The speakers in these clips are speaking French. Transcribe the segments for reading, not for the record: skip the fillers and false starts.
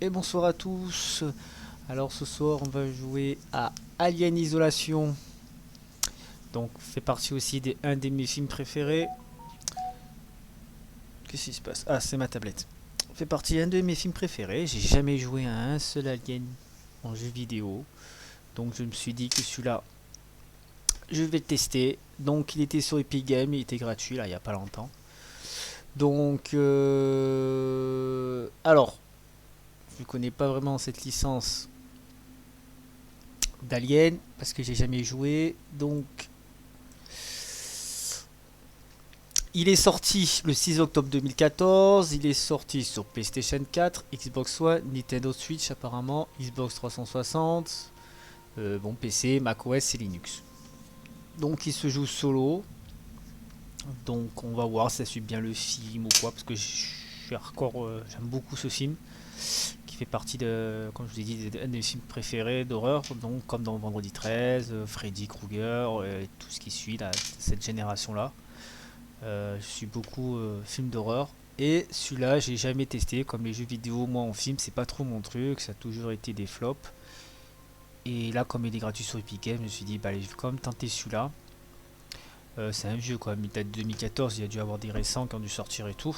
Et bonsoir à tous. Alors ce soir on va jouer à Alien Isolation. Donc fait partie aussi des un de mes films préférés. Qu'est-ce qui se passe? Ah, c'est ma tablette. Fait partie d'un de mes films préférés. J'ai jamais joué à un seul Alien en jeu vidéo. Donc je me suis dit que celui-là je vais le tester. Donc il était sur Epic Games, il était gratuit là il y a pas longtemps. Donc alors, je connais pas vraiment cette licence d'Alien parce que j'ai jamais joué. Donc il est sorti le 6 octobre 2014, il est sorti sur PlayStation 4, Xbox One, Nintendo Switch apparemment, Xbox 360, bon PC, macOS et Linux. Donc il se joue solo, donc on va voir si ça suit bien le film ou quoi, parce que je suis hardcore, j'aime beaucoup ce film, qui fait partie de, comme je vous ai dit, un de mes films préférés d'horreur, donc comme dans Vendredi 13, Freddy Krueger, et tout ce qui suit, là, cette génération-là. Je suis beaucoup film d'horreur. Et celui-là, j'ai jamais testé. Comme les jeux vidéo, moi en film, c'est pas trop mon truc. Ça a toujours été des flops. Et là, comme il est gratuit sur Epic Games, je me suis dit, bah, allez, je vais quand même tenter celui-là. C'est un vieux quoi, il date de 2014. Il y a dû avoir des récents qui ont dû sortir et tout.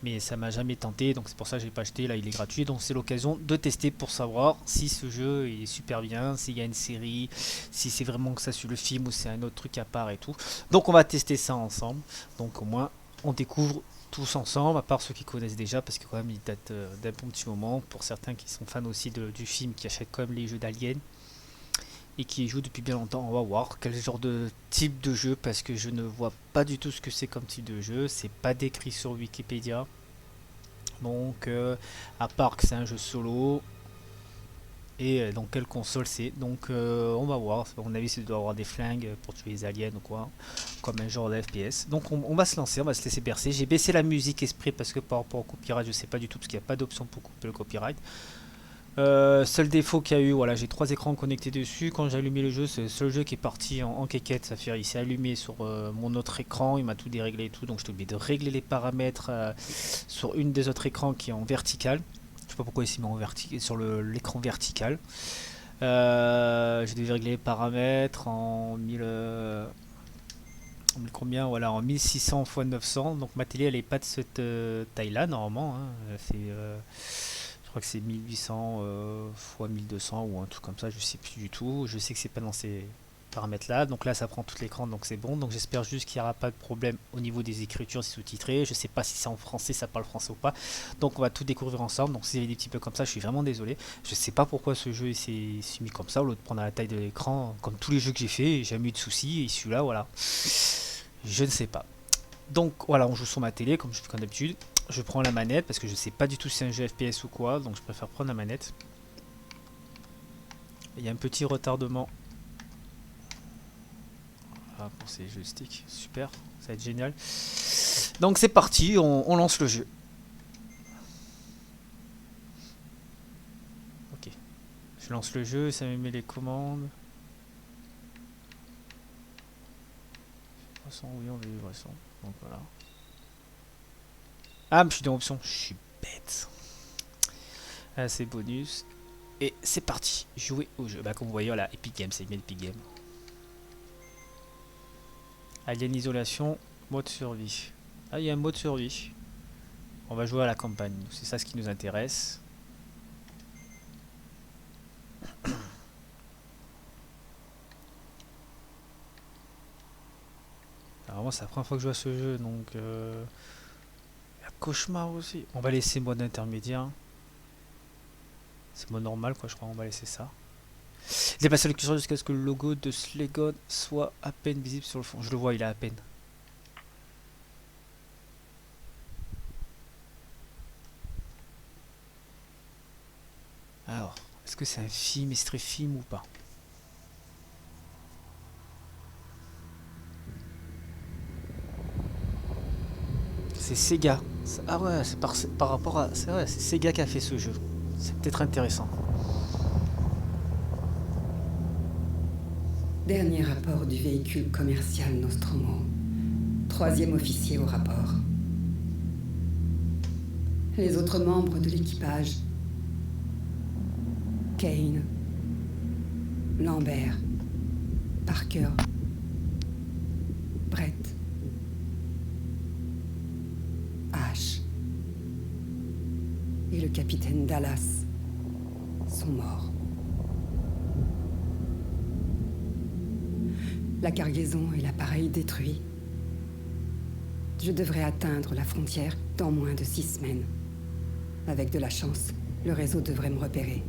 Mais ça m'a jamais tenté. Donc c'est pour ça que j'ai pas acheté. Là, il est gratuit. Donc c'est l'occasion de tester pour savoir si ce jeu est super bien. S'il y a une série. Si c'est vraiment que ça sur le film ou c'est un autre truc à part et tout. Donc on va tester ça ensemble. Donc au moins on découvre tous ensemble, à part ceux qui connaissent déjà, parce que quand même il date d'un bon petit moment, pour certains qui sont fans aussi du film, qui achètent quand même les jeux d'Alien, et qui y jouent depuis bien longtemps. On va voir quel genre de type de jeu, parce que je ne vois pas du tout ce que c'est comme type de jeu, c'est pas décrit sur Wikipédia, donc à part que c'est un jeu solo, et donc quelle console c'est. Donc on va voir, à mon avis ça doit avoir des flingues pour tuer les aliens ou quoi, comme un genre de FPS. Donc on va se lancer, on va se laisser bercer. J'ai baissé la musique esprit parce que par rapport au copyright je sais pas du tout, parce qu'il n'y a pas d'option pour couper le copyright. Seul défaut qu'il y a eu, voilà, j'ai trois écrans connectés dessus. Quand j'ai allumé le jeu, c'est le seul jeu qui est parti en quéquette. Ça fait, il s'est allumé sur mon autre écran, il m'a tout déréglé et tout. Donc je suis obligé de régler les paramètres sur une des autres écrans qui est en vertical. Je sais pas pourquoi il s'est mis en vertical sur l'écran vertical. J'ai dû régler les paramètres en 1000, combien, voilà, en 1600 x 900. Donc ma télé elle est pas de cette taille-là normalement, hein. Je crois que c'est 1800 x 1200 ou un truc comme ça, je sais plus du tout. Je sais que c'est pas dans ces paramètres là. Donc là ça prend tout l'écran, donc c'est bon. Donc j'espère juste qu'il n'y aura pas de problème au niveau des écritures, c'est sous-titré. Je sais pas si c'est en français, ça parle français ou pas. Donc on va tout découvrir ensemble. Donc s'il y a des petits peu comme ça, je suis vraiment désolé. Je sais pas pourquoi ce jeu s'est mis comme ça, au lieu de prendre à la taille de l'écran. Comme tous les jeux que j'ai fait, j'ai jamais eu de soucis. Et celui-là, voilà. Je ne sais pas. Donc voilà, on joue sur ma télé comme je fais comme d'habitude. Je prends la manette parce que je sais pas du tout si c'est un jeu FPS ou quoi, donc je préfère prendre la manette. Il y a un petit retardement. Ah, pour ces joysticks, super, ça va être génial. Donc c'est parti, on lance le jeu. Ok, je lance le jeu, ça me met les commandes. Oui, on veut livraison. Donc voilà. Ah, mais je suis dans option, je suis bête. Ah, c'est bonus. Et c'est parti, jouer au jeu. Bah, comme vous voyez, voilà, Epic Games, c'est bien Epic Games. Alien Isolation, mode survie. Ah, il y a un mode survie. On va jouer à la campagne, c'est ça ce qui nous intéresse. Alors moi, c'est la première fois que je joue à ce jeu, donc... Il y a cauchemar aussi. On va laisser mode intermédiaire. C'est mode normal, quoi, je crois, on va laisser ça. Déplacer le curseur jusqu'à ce que le logo de Slegon soit à peine visible sur le fond. Je le vois, il est à peine. Alors, est-ce que c'est un film, extrait film ou pas? C'est Sega. Ah ouais, c'est par rapport à... C'est vrai, c'est Sega qui a fait ce jeu. C'est peut-être intéressant. Dernier rapport du véhicule commercial Nostromo. Troisième officier au rapport. Les autres membres de l'équipage Kane. Lambert. Parker. Brett. Ash. Et le capitaine Dallas sont morts. La cargaison et l'appareil détruits. Je devrais atteindre la frontière dans moins de 6 semaines. Avec de la chance, le réseau devrait me repérer.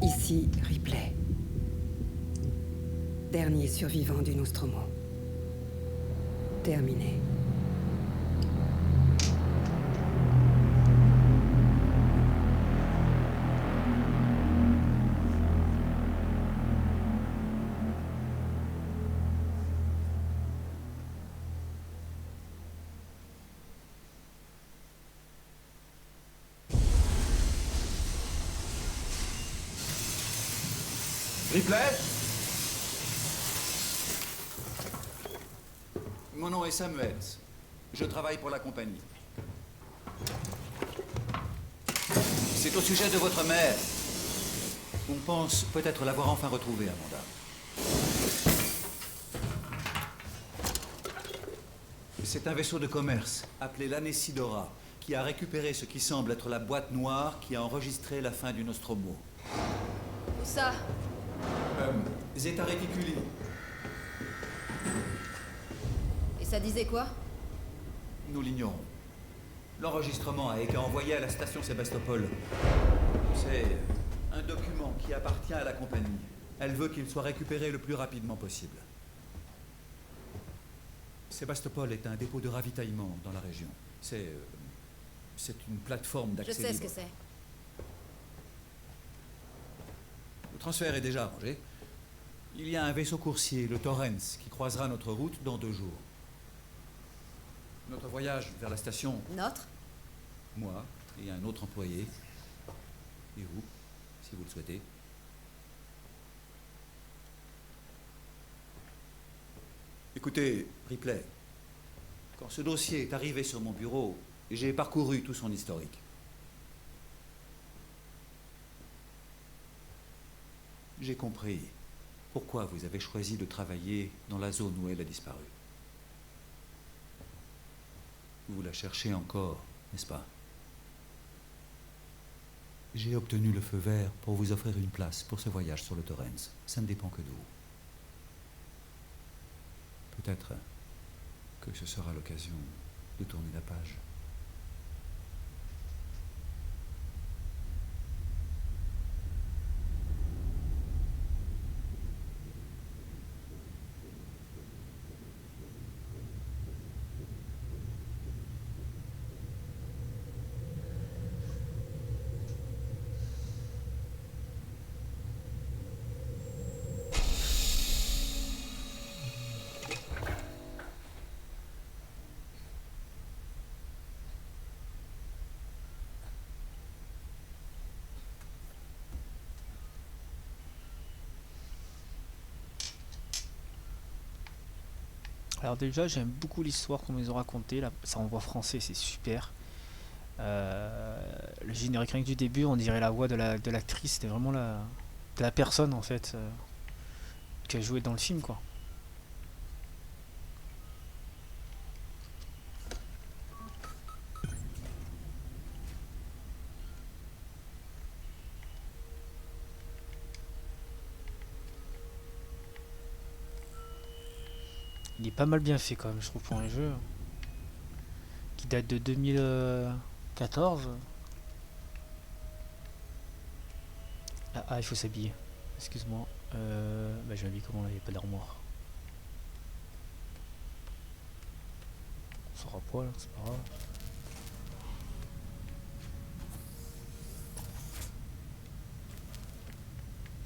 Ici, Ripley. Dernier survivant du Nostromo. Terminé. Ripley? Mon nom est Samuels. Je travaille pour la compagnie. C'est au sujet de votre mère. On pense peut-être l'avoir enfin retrouvée, Amanda. C'est un vaisseau de commerce appelé l'Anesidora qui a récupéré ce qui semble être la boîte noire qui a enregistré la fin du Nostromo. Où ça? Zeta Reticuli. Et ça disait quoi? Nous l'ignorons. L'enregistrement a été envoyé à la station Sébastopol. C'est un document qui appartient à la compagnie. Elle veut qu'il soit récupéré le plus rapidement possible. Sébastopol est un dépôt de ravitaillement dans la région. C'est une plateforme d'accès Je sais ce libre. que c'est. Le transfert est déjà arrangé. Il y a un vaisseau coursier, le Torrens, qui croisera notre route dans 2 jours. Notre voyage vers la station, Notre? moi et un autre employé, et vous, si vous le souhaitez. Écoutez, Ripley, quand ce dossier est arrivé sur mon bureau, j'ai parcouru tout son historique. J'ai compris pourquoi vous avez choisi de travailler dans la zone où elle a disparu. Vous la cherchez encore, n'est-ce pas? J'ai obtenu le feu vert pour vous offrir une place pour ce voyage sur le Torrens. Ça ne dépend que de vous. Peut-être que ce sera l'occasion de tourner la page. Alors déjà, j'aime beaucoup l'histoire qu'on nous a racontée. Là, ça en voix français, c'est super. Le générique rien que du début, on dirait la voix de l'actrice. C'était vraiment de la personne en fait qui a joué dans le film, quoi. Il est pas mal bien fait quand même, je trouve, pour un jeu qui date de 2014. Ah, il faut s'habiller. Excuse-moi. Bah, je m'habille comment là, il n'y a pas d'armoire. On sort à poil, hein, c'est pas grave.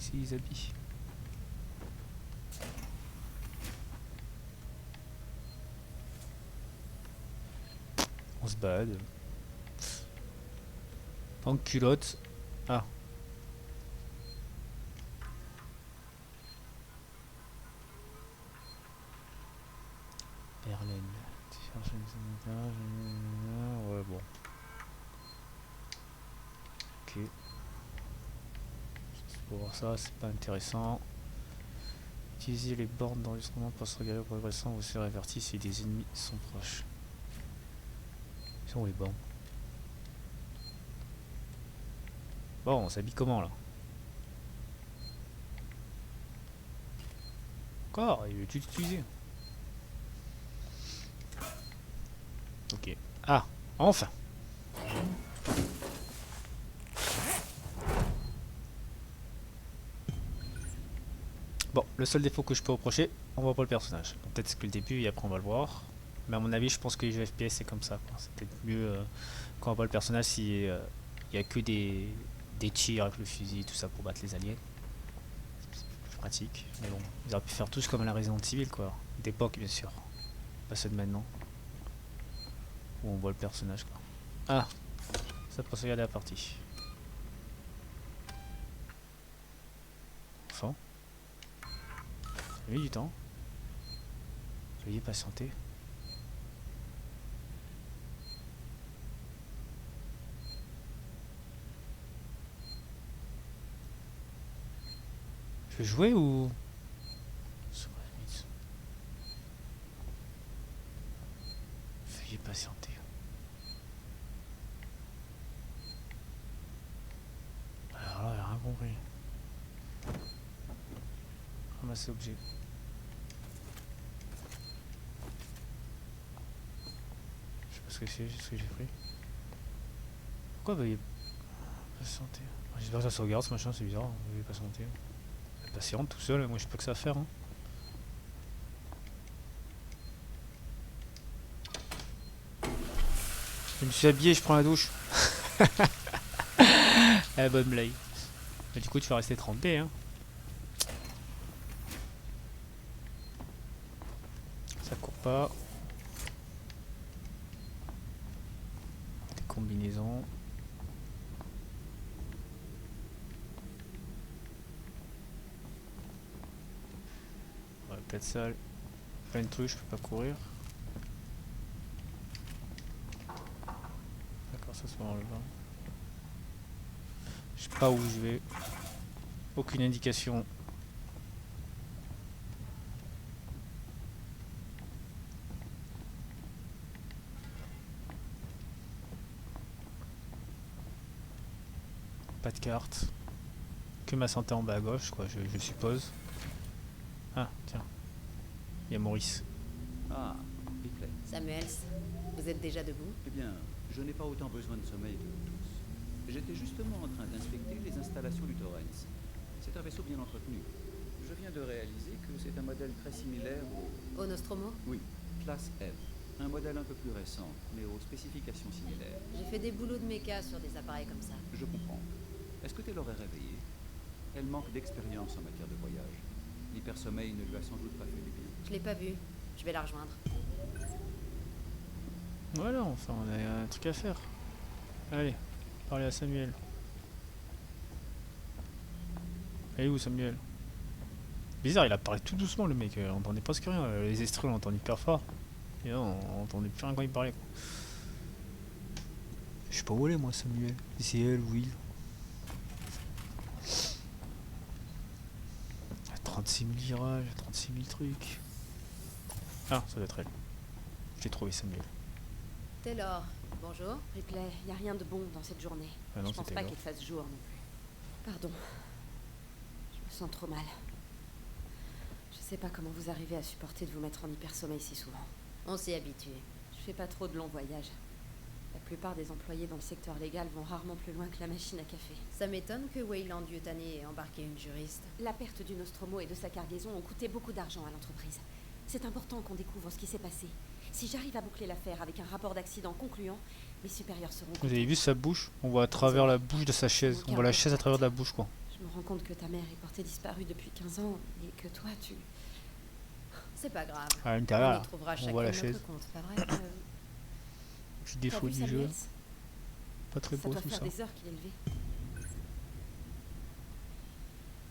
Ici, ils habillent. On se balade. Pas en culotte. Ah. Berlin. Ouais, bon. Ok. Juste pour voir ça, c'est pas intéressant. Utilisez les bornes d'enregistrement pour se regarder au progressant, vous serez averti si des ennemis sont proches. Ils sont où les bornes? Bon, on s'habille comment là? Encore, il veut tout utiliser. Ok. Ah, enfin. Bon, le seul défaut que je peux reprocher, on voit pas le personnage. Peut-être c'est que le début et après on va le voir. Mais à mon avis, je pense que les jeux FPS c'est comme ça, quoi. C'est peut-être mieux quand on voit le personnage si il y a que des tirs avec le fusil et tout ça pour battre les aliens. C'est plus pratique. Mais bon, ils auraient pu faire tous comme à la Resident Evil, quoi. D'époque, bien sûr. Pas ceux de maintenant. Où on voit le personnage, quoi. Ah, ça peut se regarder la partie. Enfin. Ça a mis du temps. Veuillez patienter. Je vais jouer ou... Veuillez patienter. Alors là, j'ai rien compris. Ramasser objet. Je sais pas ce que c'est, ce que j'ai pris. Pourquoi veuillez patienter? J'espère que ça sauvegarde ce machin, c'est bizarre. Veuillez patienter. Patiente tout seul, moi je sais pas que ça à faire. Hein. Je me suis habillé, je prends la douche. Ah, bonne blague. Mais du coup tu vas rester trempé hein. Ça court pas. Des combinaisons. Ouais, peut-être ça. Plein de trucs, je peux pas courir. D'accord, ça se met en levant. Je sais pas où je vais. Aucune indication. Pas de carte. Que ma santé en bas à gauche, quoi, je suppose. Ah, tiens. Il y a Maurice. Ah, Ripley. Samuels, vous êtes déjà debout? Eh bien, je n'ai pas autant besoin de sommeil que vous tous. J'étais justement en train d'inspecter les installations du Torrens. C'est un vaisseau bien entretenu. Je viens de réaliser que c'est un modèle très similaire au... Au Nostromo? Oui, classe F. Un modèle un peu plus récent, mais aux spécifications similaires. J'ai fait des boulots de méca sur des appareils comme ça. Je comprends. Est-ce que tu l'aurais réveillée? Elle manque d'expérience en matière de voyage. L'hypersommeil ne lui a sans doute pas fait du bien. Je l'ai pas vue. Je vais la rejoindre. Voilà, enfin on a un truc à faire. Allez, parlez à Samuel. Elle est où Samuel? Bizarre, il a parlé tout doucement le mec, on entendait presque rien. Les extraits on entendait hyper fort. Et là on entendait plus rien quand il parlait quoi. Je sais pas où elle est moi Samuel. C'est elle ou il. 36 000 virages, 36 000 trucs. Ah, ça doit être elle. J'ai trouvé Samuel. Taylor, bonjour. Ripley, y a rien de bon dans cette journée. Ah non, Je pense c'était pas là. qu'il fasse jour non plus. Pardon. Je me sens trop mal. Je sais pas comment vous arrivez à supporter de vous mettre en hypersommeil si souvent. On s'y habitue. Je fais pas trop de longs voyages. La plupart des employés dans le secteur légal vont rarement plus loin que la machine à café. Ça m'étonne que Weyland Yutani ait embarqué une juriste. La perte du Nostromo et de sa cargaison ont coûté beaucoup d'argent à l'entreprise. C'est important qu'on découvre ce qui s'est passé. Si j'arrive à boucler l'affaire avec un rapport d'accident concluant, mes supérieurs seront Vous contents. avez vu sa bouche? On voit à travers la bouche de sa chaise. On voit la chaise à travers de la bouche quoi. Je me rends compte que ta mère est portée disparue depuis 15 ans et que toi, tu... C'est pas grave. À On l'intérieur, y là, trouvera on chacun voit la notre chaise. compte, pas vrai? Petit T'as défaut vu du jeu. Samuels? Pas très Ça beau doit tout faire ça. des heures qu'il est levé.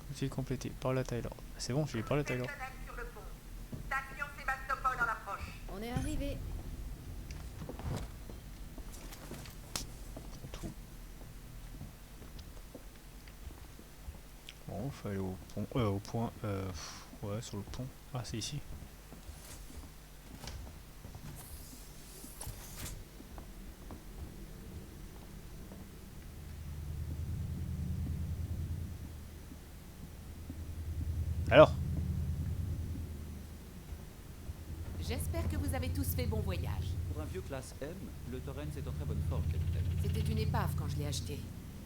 Outil complété. Parle à Tyler. C'est bon, je lui ai parlé à Tyler. Sur le pont. Station Sébastopol en approche. On est arrivé. Tout. Faut aller au pont. Au point. Ouais, sur le pont. Ah, c'est ici. Alors, J'espère que vous avez tous fait bon voyage. Pour un vieux classe M, le Torrens est en très bonne forme, capitaine. C'était une épave quand je l'ai acheté.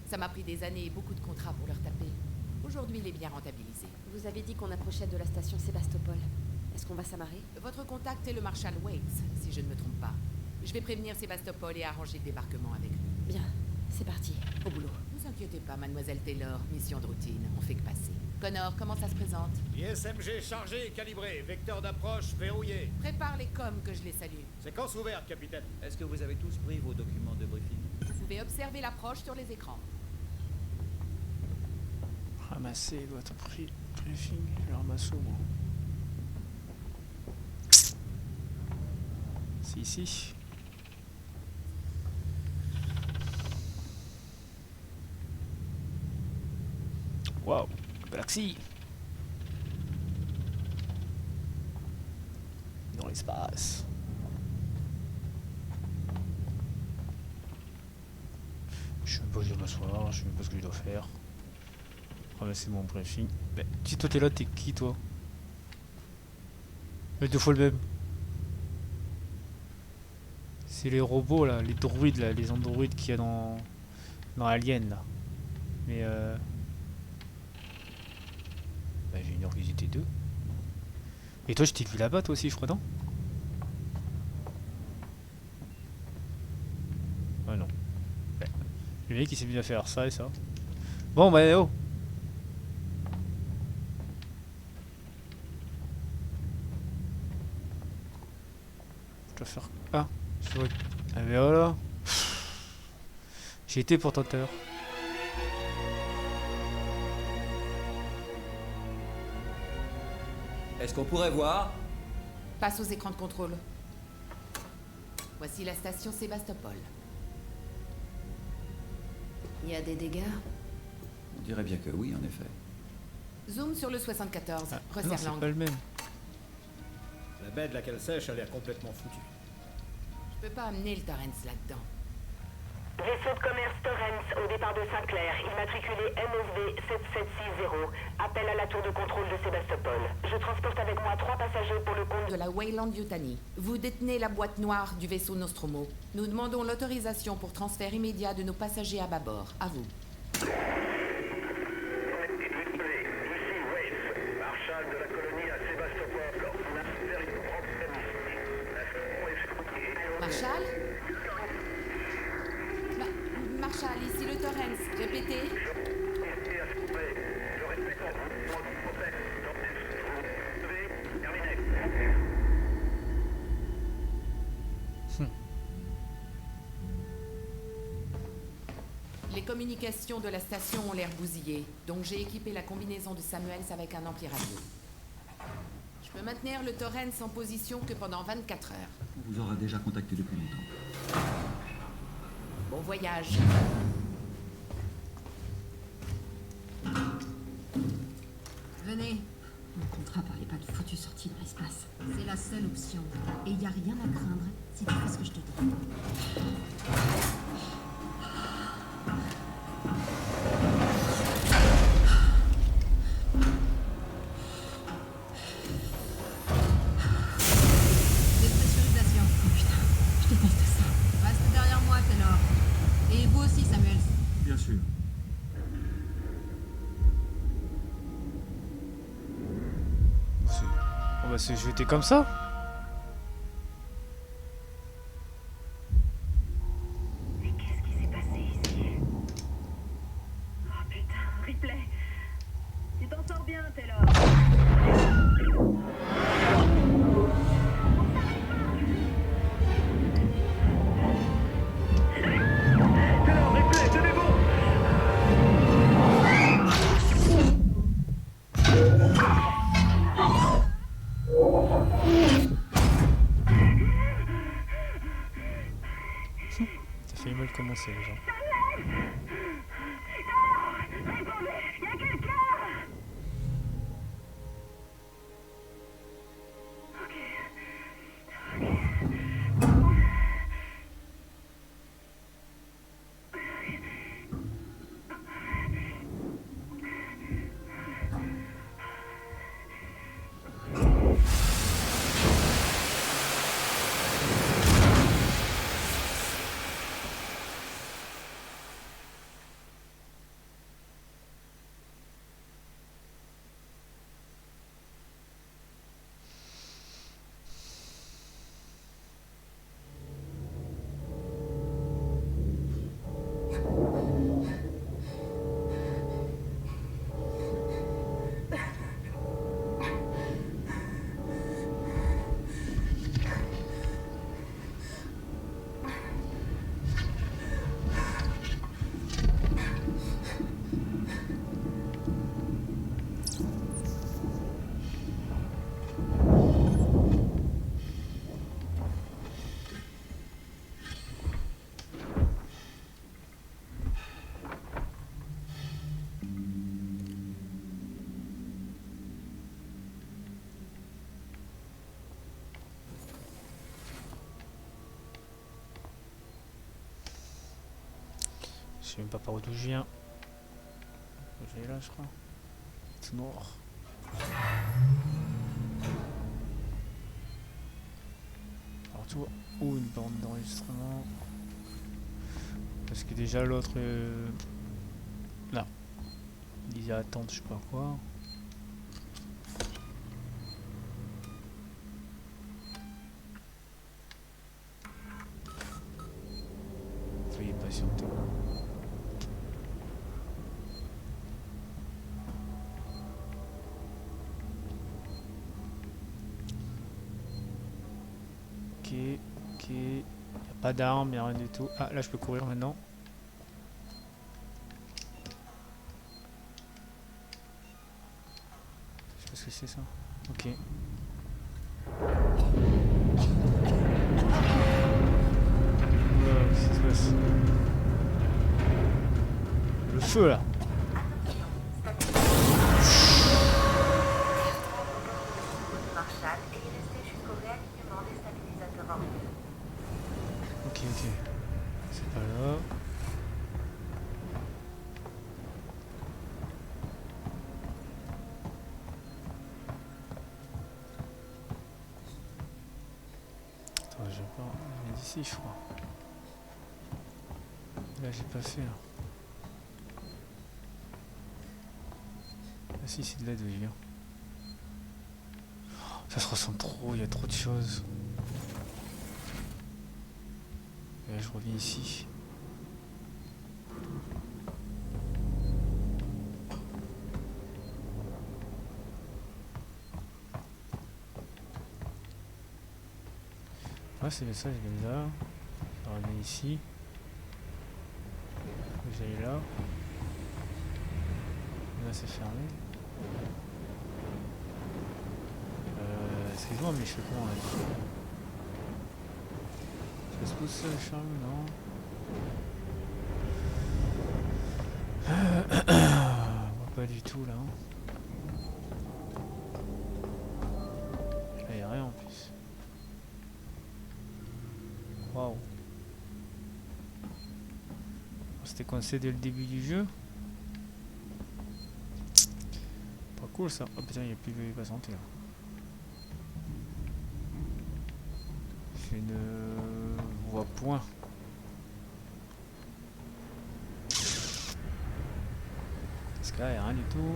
Ça m'a pris des années et beaucoup de contrats pour le retaper. Aujourd'hui, il est bien rentabilisé. Vous avez dit qu'on approchait de la station Sébastopol. Est-ce qu'on va s'amarrer? Votre contact est le Marshal Waits, si je ne me trompe pas. Je vais prévenir Sébastopol et arranger le débarquement avec lui. Bien, c'est parti, au boulot. Ne vous inquiétez pas, mademoiselle Taylor, mission de routine, on fait que passer. Connor, comment ça se présente? ISMG chargé et calibré, vecteur d'approche verrouillé. Prépare les coms que je les salue. Séquence ouverte, capitaine. Est-ce que vous avez tous pris vos documents de briefing? Vous pouvez observer l'approche sur les écrans. ramasser votre briefing. Je le ramasse où, moi? C'est ici. Waouh, galaxie dans l'espace. Je sais même pas où je dois m'asseoir, je sais même pas ce que je dois faire. Ramasser mon briefing. Mais si toi t'es là, t'es qui toi? Mais deux fois le même. C'est les robots là, les droïdes là, les androïdes qu'il y a dans Alien là. Mais bah, j'ai ignoré qu'ils étaient deux. Et toi je t'ai vu là-bas toi aussi je crois, non? Ah non. Ouais. Le mec il s'est mis à faire ça et ça. Bon bah oh. Je dois faire... Ah, je dois... Ah mais voilà. J'ai été pour tenteur. Est-ce qu'on pourrait voir? Passe aux écrans de contrôle. Voici la station Sébastopol. Il y a des dégâts? On dirait bien que oui, en effet. Zoom sur le 74. Ah, non, Resserre c'est l'angle. pas le même. La baie de laquelle sèche a l'air complètement foutue. Je peux pas amener le Torrens là-dedans. Vaisseau de commerce Torrens au départ de Saint-Clair, immatriculé MSV 7760. Appel à la tour de contrôle de Sébastopol. Je transporte avec moi 3 passagers pour le compte De la Weyland Yutani. Vous détenez la boîte noire du vaisseau Nostromo. Nous demandons l'autorisation pour transfert immédiat de nos passagers à bâbord. À vous. Marshal de la colonie à Sébastopol. Marshal Marshal, ici le Torrens. Répétez. Les communications de la station ont l'air bousillées, donc j'ai équipé la combinaison de Samuels avec un ampli radio. Je peux maintenir le Torrens en position que pendant 24 heures. On vous aura déjà contacté depuis longtemps. Bon voyage. Venez. Mon contrat parlait pas de foutue sortie dans l'espace. C'est la seule option. Et il n'y a rien à craindre si tu fais ce que je te dis. Dépressurisation. Oh putain, je déteste ça. Reste derrière moi, Taylor. Et vous aussi, Samuels. Bien sûr. On va se jeter comme ça? Mais qu'est-ce qui s'est passé ici? Oh putain, Ripley. Tu t'en sors bien, Taylor. Taylor, Ripley, tenez-vous! Ça fait mal commencer déjà. Répondez, y a quelqu'un! sais même pas par où d'où je viens. J'ai là, je crois. Tout noir. Alors, tu vois, ou une bande d'enregistrement. Parce que déjà l'autre. Là. Il disait attendre, je sais pas quoi. Veuillez patienter. Ok, ok. Y a pas d'armes, y a rien du tout. Ah, là je peux courir maintenant. Je sais pas ce que c'est ça. Ok. Qu'est-ce qui se passe? Le feu là. Ok, ok. C'est pas là. Attends, je vais pas. Je viens d'ici, je crois. Là, j'ai pas fait. Là. Ah si, c'est de là d'où il vient. Ça se ressemble trop, il y a trop de choses. Et là, je reviens ici. Ouais, c'est ça, je viens de là. Je reviens ici. J'aille là. Là, c'est fermé. Excuse-moi, mais je fais comment là? Ça se pousse ça, le charme, non? On voit pas du tout là. Là, y a rien en plus. Waouh. C'était coincé dès le début du jeu. Pas cool ça. Oh putain, il n'y a plus de patienter là. Je ne vois point. Parce que là, il n'y a rien du tout.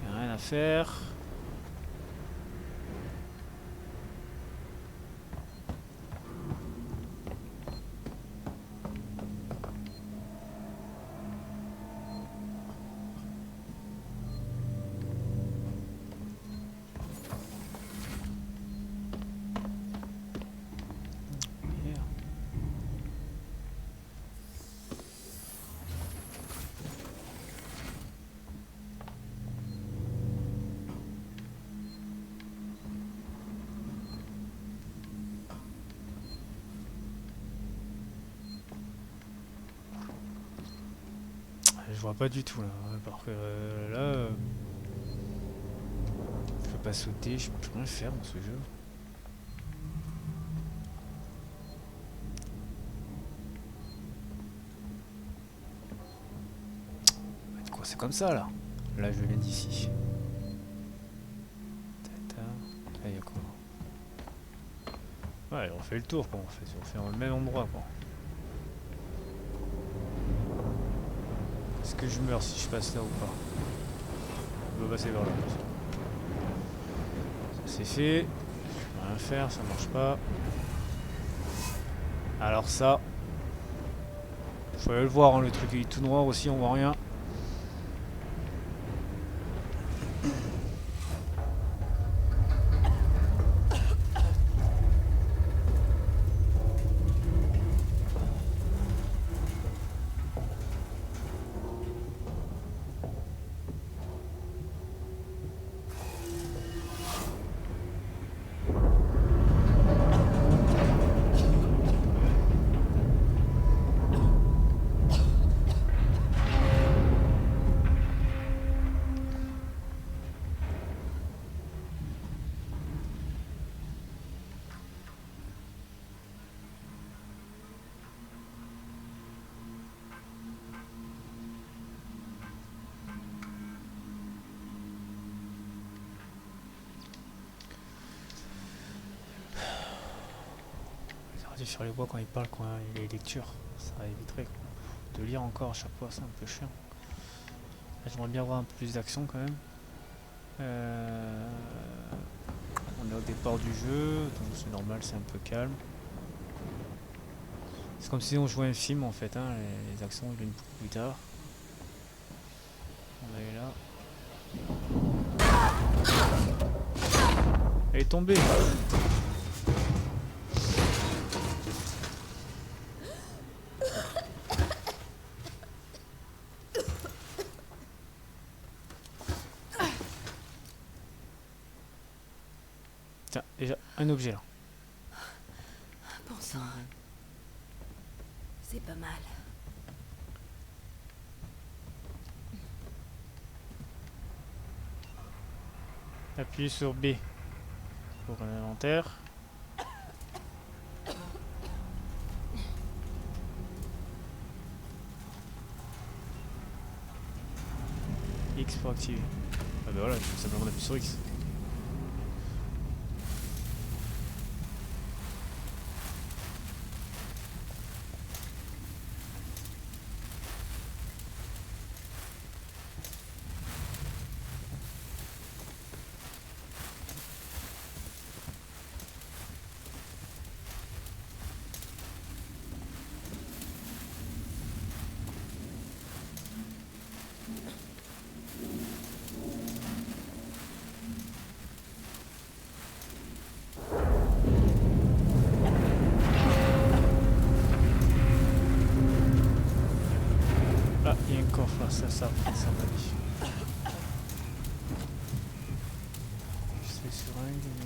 Il n'y a rien à faire. Je vois pas du tout là, parce que là, je peux pas sauter, je peux rien faire dans ce jeu. Du coup, c'est comme ça là. Là, je viens d'ici. Là, il y a quoi? Ouais, on fait le tour quoi, en fait. On fait au même endroit quoi. Est-ce que je meurs si je passe là ou pas? Je dois passer vers là. Ça c'est fait. Je peux rien faire, ça marche pas. Alors ça. Faut aller le voir, hein, le truc il est tout noir aussi, on voit rien. éviter de faire les voix quand il parle, quand il y a les lectures. Ça éviterait de lire encore à chaque fois, c'est un peu chiant. J'aimerais bien avoir un peu plus d'action quand même. On est au départ du jeu, donc c'est normal, c'est un peu calme. C'est comme si on jouait un film en fait, hein, les actions viennent beaucoup plus tard. On est là. Elle est tombée. Tiens, déjà un objet là. Bon sang. C'est pas mal. Appuyez sur B pour l'inventaire. X pour activer. Ah bah voilà, tout simplement on appuie sur X. Ah, il y a un coffre là, ça m'a dit. C'est seringue, mais...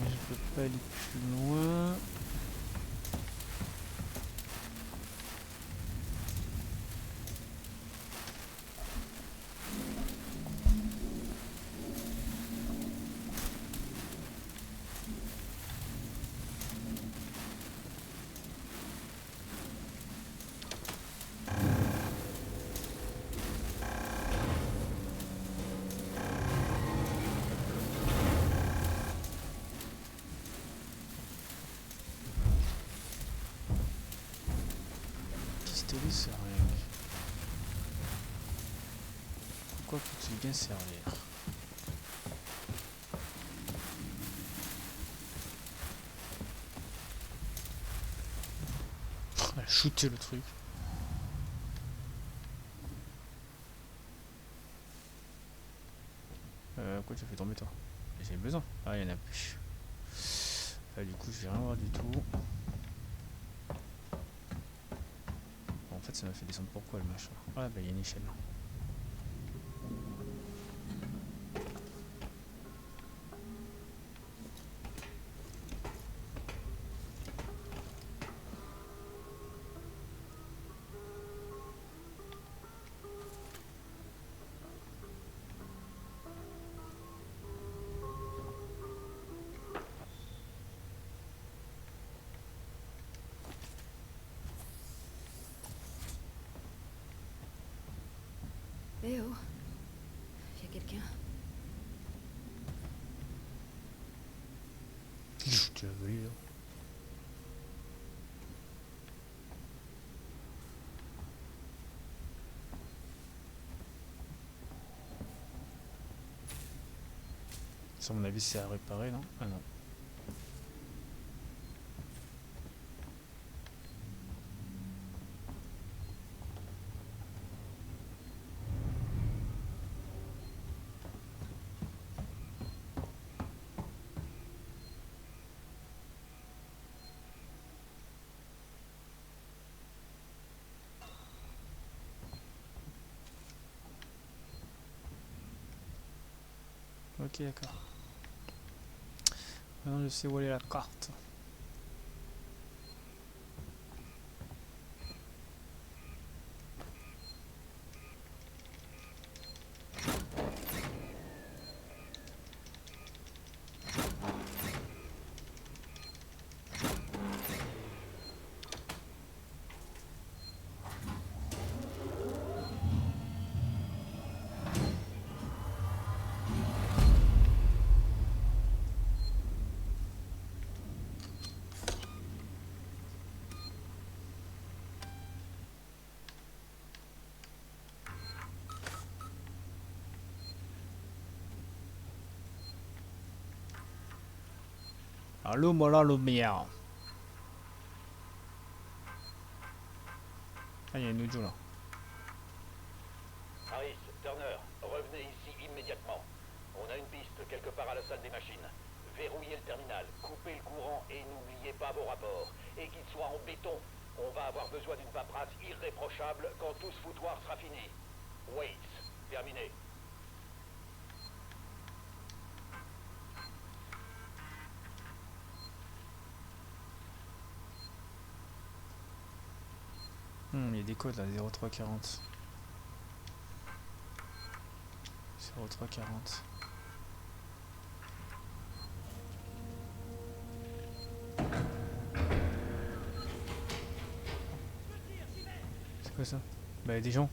Je peux pas aller plus loin. Pistolet seringue. Pourquoi peut-il bien servir? Elle a shooté le truc. Quoi tu as fait tomber toi? J'ai besoin. Ah, il y en a plus. Du coup, je vais rien voir du tout. En fait, ça m'a fait descendre pourquoi le machin? Ah, bah il y a une échelle là. Eh oh, y a quelqu'un. Tu l'as volé là. Ça, à mon avis, c'est à réparer, non? Ah non. Ok, d'accord. Maintenant, je sais où aller la carte. Allô, moi la lumière. Ah, il y a une audio là. Harris, Turner, revenez ici immédiatement. On a une piste quelque part à la salle des machines. Verrouillez le terminal, coupez le courant et n'oubliez pas vos rapports. Et qu'ils soient en béton. On va avoir besoin d'une paperasse irréprochable quand tout ce foutoir sera fini. Waits, terminé. Il y a des codes là, 0340. 0340. C'est quoi ça? Bah, il y a des gens.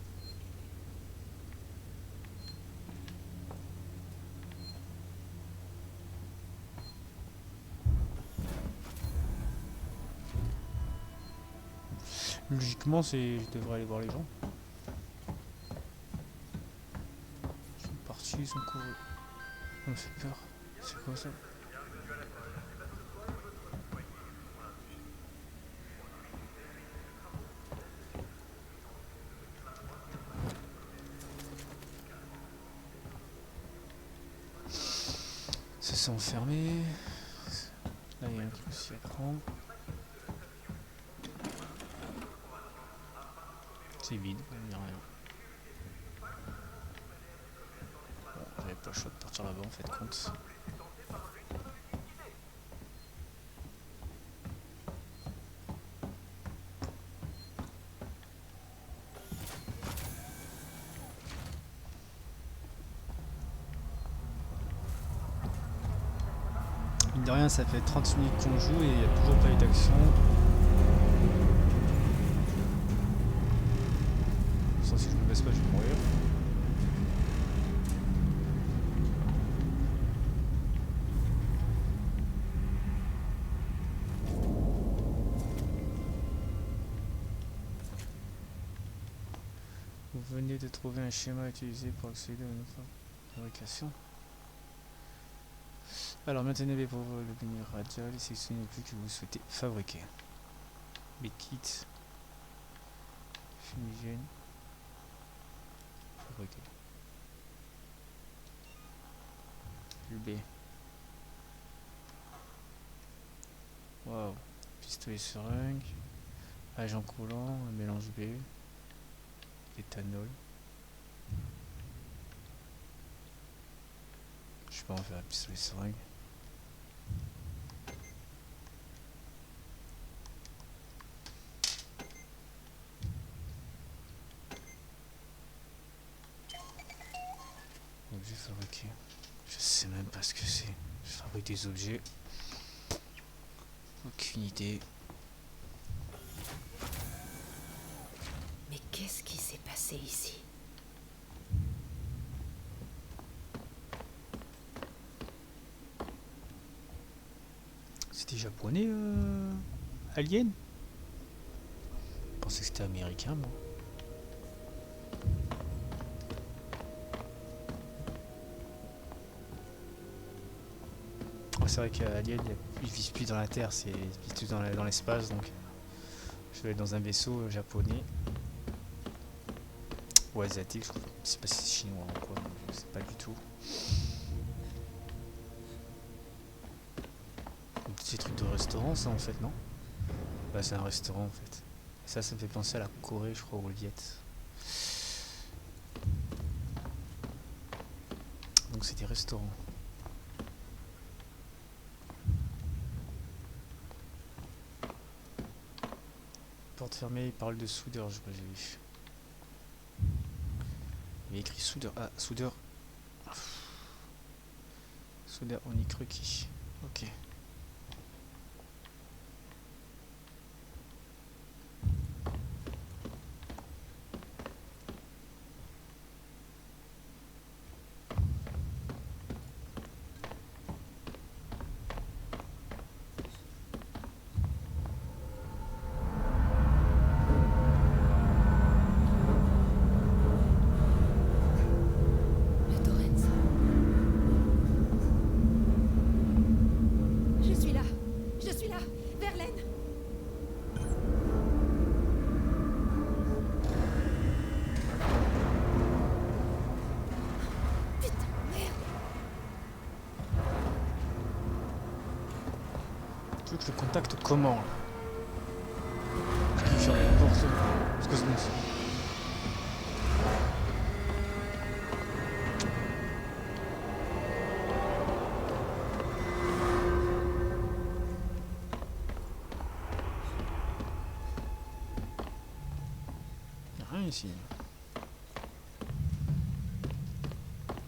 Logiquement, c'est. Je devrais aller voir les gens. Ils sont partis, ils sont courus. Ça me fait peur. C'est quoi ça? Ça s'est enfermé. Là, il y a un truc aussi à prendre. C'est vide, il n'y a rien. Bon, j'avais pas le choix de partir là-bas en fait, compte. Mine de rien, ça fait 30 minutes qu'on joue et il n'y a toujours pas eu d'action. Si je me baisse pas, je vais mourir. Vous venez de trouver un schéma utilisé pour accéder à notre fabrication. Alors maintenez pour le menu radial et sélectionnez le plus que vous souhaitez fabriquer. Kit, fumigène. Fabriquer. Le B. Waouh. Pistolet seringue. Agent coulant, un mélange B. Éthanol. Je sais pas, on va faire un pistolet seringue. Objet fabriqué. Je sais même pas ce que c'est. Je fabrique des objets. Aucune idée. Mais qu'est-ce qui s'est passé ici? C'était japonais, Alien? Je pensais que c'était américain, moi. C'est vrai qu'Alien, il vise plus dans la Terre, il vise plus dans l'espace, donc je vais être dans un vaisseau japonais ou asiatique, je sais pas si c'est chinois ou quoi, je sais pas du tout. Un petit truc de restaurant, ça en fait, non? Bah, c'est un restaurant en fait. Ça me fait penser à la Corée, je crois, ou le Viet. Donc c'est des restaurants. Porte fermée, il parle de soudeur, je crois que j'ai vu. Il y a écrit soudeur. Ah, soudeur. Soudeur Onic requis. Ok. veux que je le contacte comment là? Parce qu'il ferme la porte. Parce que c'est bon. Y'a rien ici.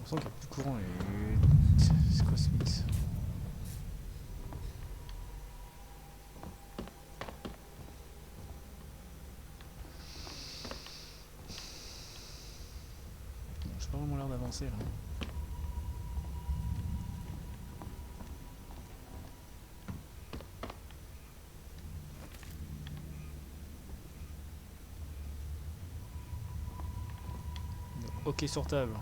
On sent qu'il n'y a plus de courant et... C'est quoi ce mix? Bon, j'ai pas vraiment l'air d'avancer là. Ok sur table.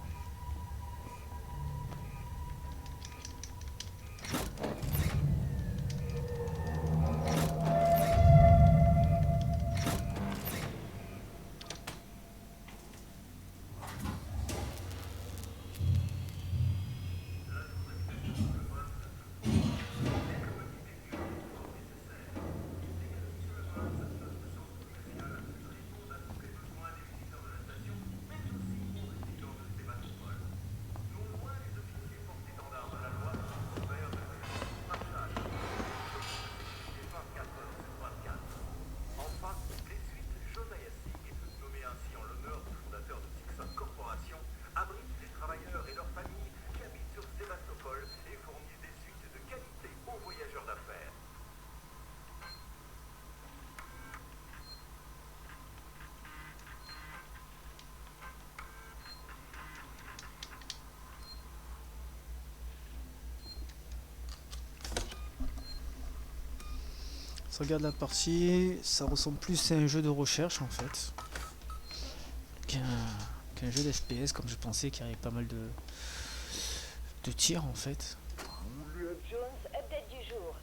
Si on regarde la partie, ça ressemble plus à un jeu de recherche en fait qu'un jeu d'FPS comme je pensais, qu'il y avait pas mal de tirs en fait. Jones, update du jour.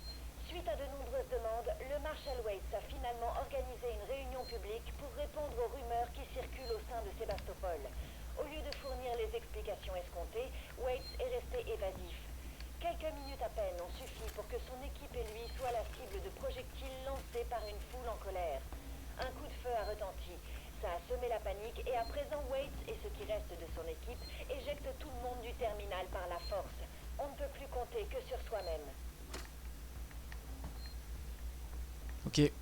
Suite à de nombreuses demandes, le Marshal Waits a finalement organisé une réunion publique pour répondre aux rumeurs qui circulent au sein de Sébastopol. Au lieu de fournir les explications escomptées, Waits est resté évasif. Quelques minutes à peine ont suffi pour que son équipe et lui soient la cible de projectiles lancés par une foule en colère. Un coup de feu a retenti. Ça a semé la panique et à présent Waits et ce qui reste de son équipe éjectent tout le monde du terminal par la force. On ne peut plus compter que sur soi-même. Ok.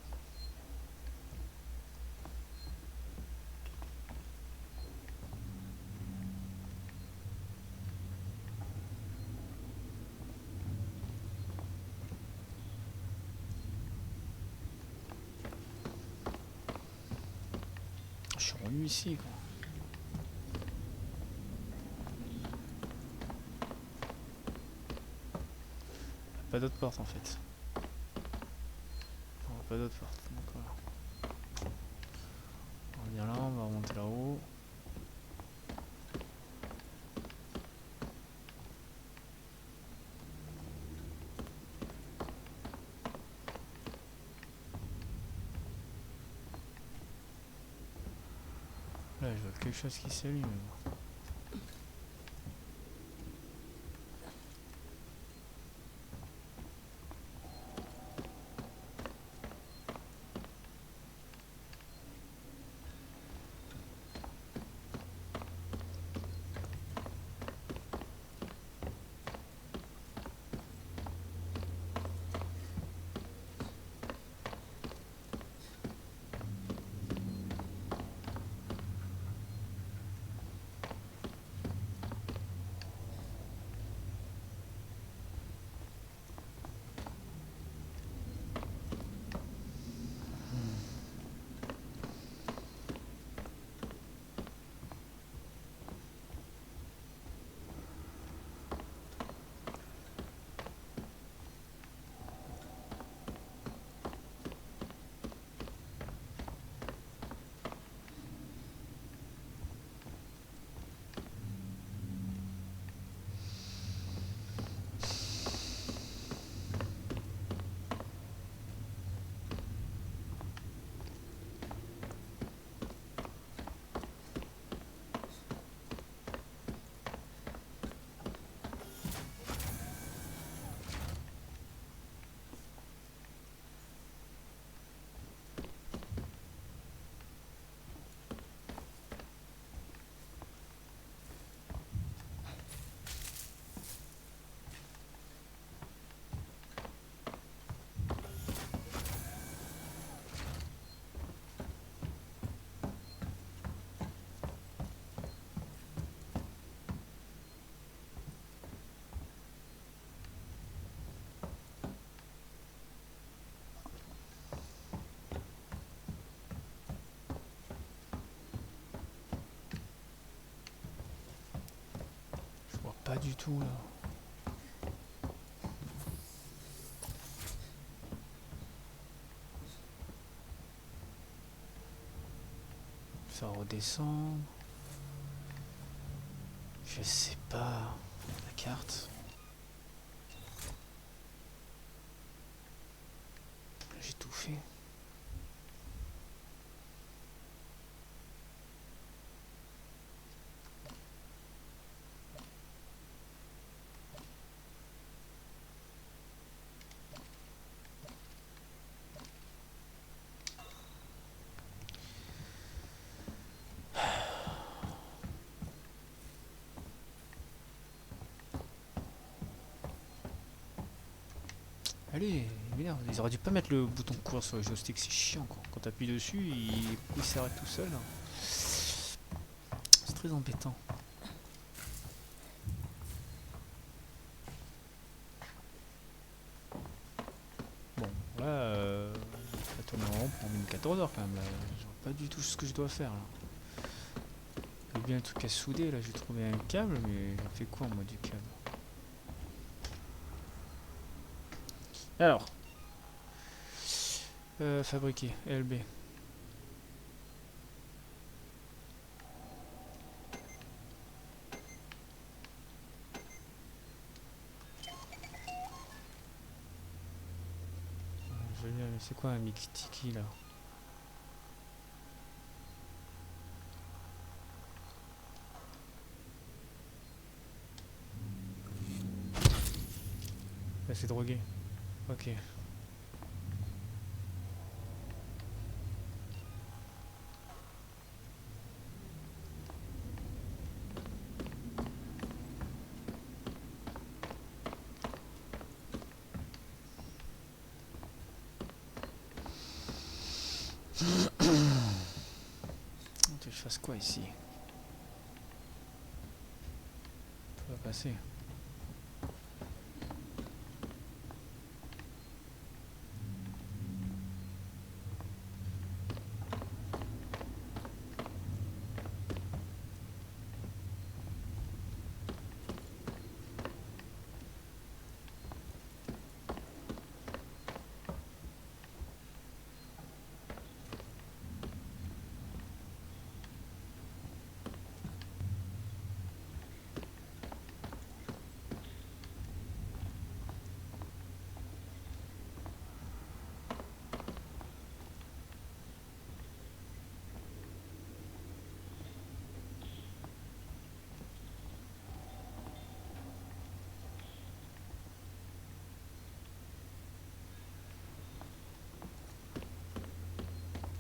Je suis revenu ici quoi. Pas d'autre porte en fait. Non, pas d'autre porte. D'accord. On vient là, on va remonter là-haut. Là, je vois quelque chose qui s'allume. pas du tout là. Ça redescend. Je sais pas. La carte. J'ai tout fait. Allez, merde, ils auraient dû pas mettre le bouton courir sur le joystick, c'est chiant quoi. Quand t'appuies dessus, il s'arrête tout seul. C'est très embêtant. Bon, là, ça tourne en rond pendant 14 heures quand même. Là. Je vois pas du tout ce que je dois faire là. J'ai bien un truc à souder là, j'ai trouvé un câble, mais j'en fais quoi moi du câble? Alors. Fabriquer, LB. Je veux dire, c'est quoi un mix-tiki là? Là c'est drogué. Ok. Je fasse quoi ici? Ça va passer.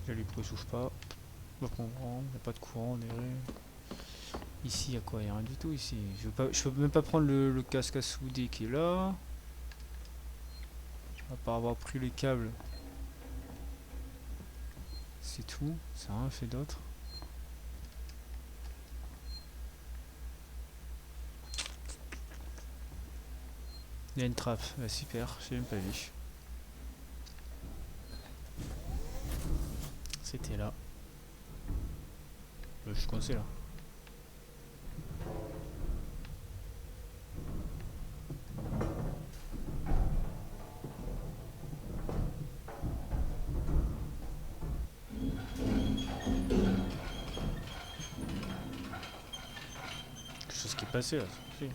Là, les ne s'ouvre pas. Je comprends, il n'y a pas de courant, on dirait. Ici, il y a quoi? Il n'y a rien du tout ici. Je peux même pas prendre le casque à souder qui est là. À part avoir pris les câbles. C'est tout, ça n'a rien fait d'autre. Il y a une trappe, bah, super, j'ai même pas vu. C'était là. Je suis coincé là. Quelque chose qui est passé là. Si.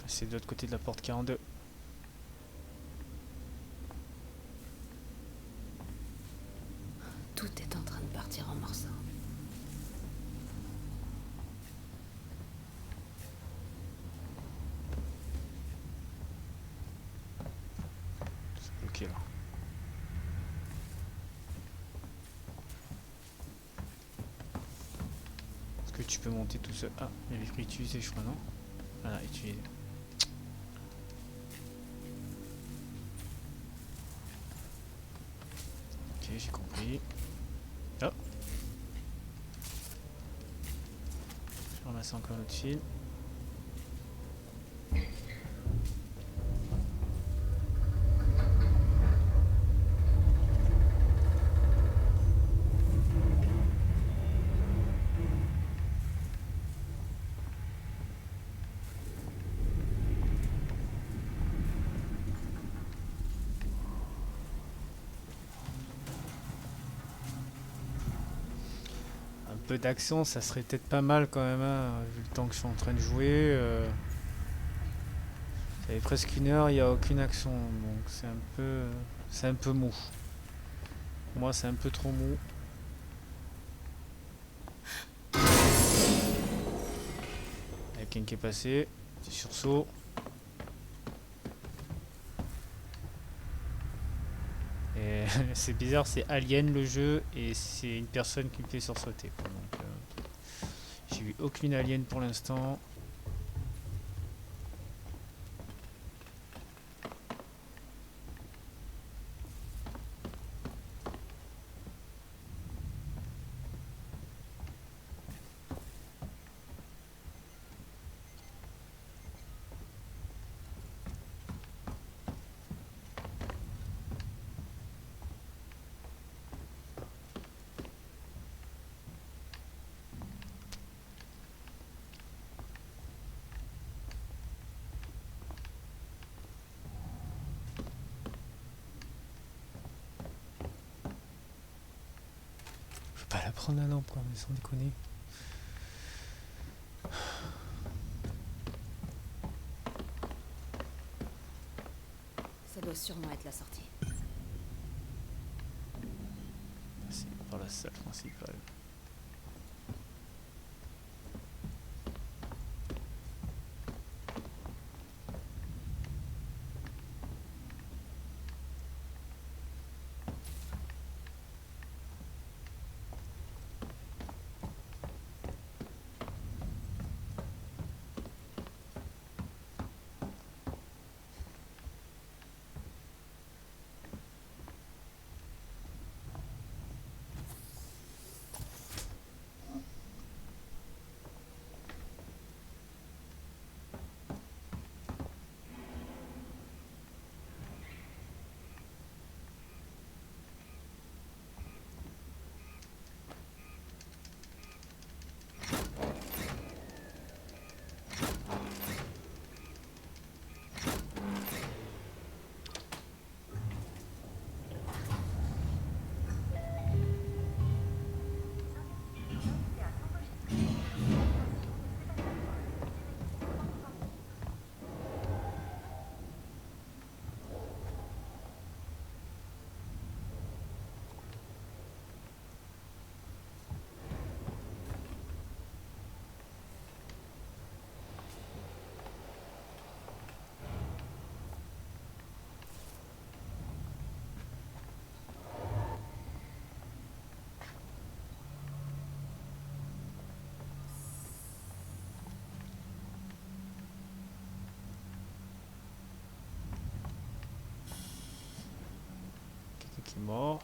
C'est de l'autre côté de la porte 42. Tout est en train de partir en morceaux. C'est bloqué là. Est-ce que tu peux monter tout seul? Ah, il y avait écrit utiliser, je crois, non? Voilà, utiliser. Ok, j'ai compris. Oh. Ramasser encore notre fil. Peu d'action, ça serait peut-être pas mal quand même, hein, vu le temps que je suis en train de jouer. Ça fait presque 1 heure, il n'y a aucune action, donc c'est un peu mou. Pour moi, c'est un peu trop mou. Il y a quelqu'un qui est passé, petit sursaut. Et c'est bizarre, c'est Alien le jeu et c'est une personne qui me fait sursauter, quoi. Donc, j'ai eu aucune alien pour l'instant. Je peux pas la prendre la lampe, quoi, mais sans déconner. Ça doit sûrement être la sortie. C'est par la salle principale. Qui est mort.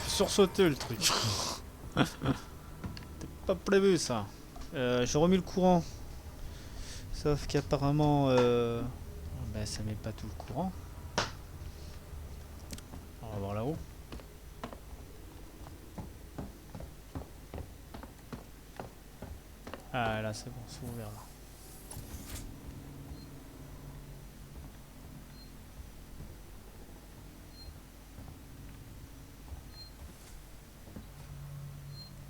Sursauter le truc. C'était pas prévu ça. J'ai remis le courant. Sauf qu'apparemment ça met pas tout le courant. On va voir là-haut. Ah là c'est bon, c'est ouvert là.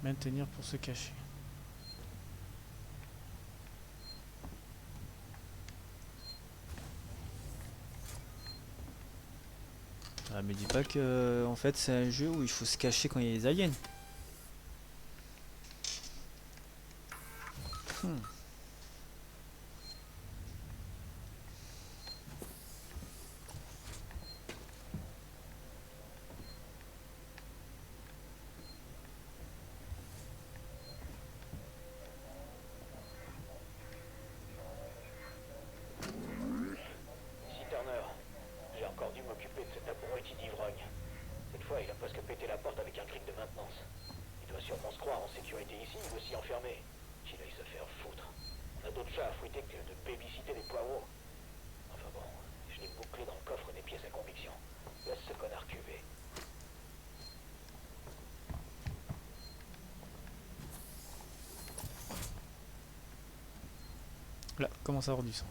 Maintenir pour se cacher. Ah, me dis pas que en fait c'est un jeu où il faut se cacher quand il y a les aliens. Hmm. Si Turner, j'ai encore dû m'occuper de cet abruti d'ivrogne. Cette fois, il a presque pété la porte avec un cric de maintenance. Il doit sûrement se croire en sécurité ici, mais aussi enfermé. Qu'il aille se faire foutre. On a d'autres chats à fouetter que de babysitter des poireaux. Enfin bon, je l'ai bouclé dans le coffre des pièces à conviction. Laisse ce connard cuver. Là, commence à avoir du sang.